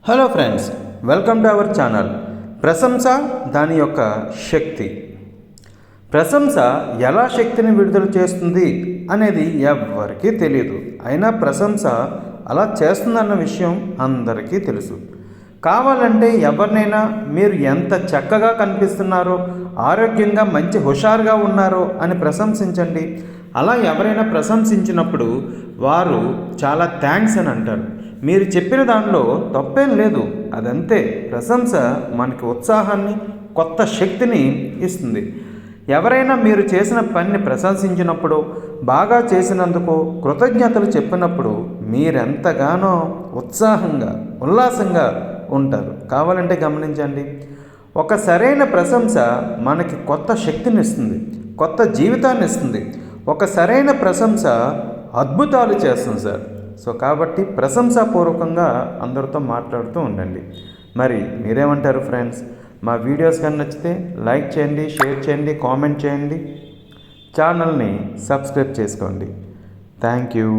Hello friends, welcome to our channel. ప్రశంస దాని యొక్క శక్తి. ప్రశంస ఎలా శక్తిని విడుదల చేస్తుంది అనేది ఎవ్వరికీ తెలియదు. అయినా ప్రశంస అలా చేస్తుందన్న విషయం అందరికీ తెలుసు. కావాలంటే ఎవరినైనా మీరు ఎంత చక్కగా కనిపిస్తున్నారో, ఆరోగ్యంగా మంచి హుషారుగా ఉన్నారో అని ప్రశంసించండి. అలా ఎవరైనా ప్రశంసించినప్పుడు వారు చాలా థ్యాంక్స్ అని అంటారు. మీరు చెప్పిన దానిలో తప్పేం లేదు, అదంతే. ప్రశంస మనకి ఉత్సాహాన్ని, కొత్త శక్తిని ఇస్తుంది. ఎవరైనా మీరు చేసిన పనిని ప్రశంసించినప్పుడు, బాగా చేసినందుకు కృతజ్ఞతలు చెప్పినప్పుడు మీరెంతగానో ఉత్సాహంగా, ఉల్లాసంగా ఉంటారు. కావాలంటే గమనించండి. ఒక సరైన ప్రశంస మనకి కొత్త శక్తిని ఇస్తుంది, కొత్త జీవితాన్ని ఇస్తుంది. ఒక సరైన ప్రశంస అద్భుతాలు చేస్తుంది సార్. సో కాబట్టి ప్రశంసాపూర్వకంగా అందరితో మాట్లాడుతూ ఉండండి. మరి మీరేమంటారు ఫ్రెండ్స్? మా వీడియోస్ కానీ నచ్చితే లైక్ చేయండి, షేర్ చేయండి, కామెంట్ చేయండి, ఛానల్ని సబ్స్క్రైబ్ చేసుకోండి. Thank you.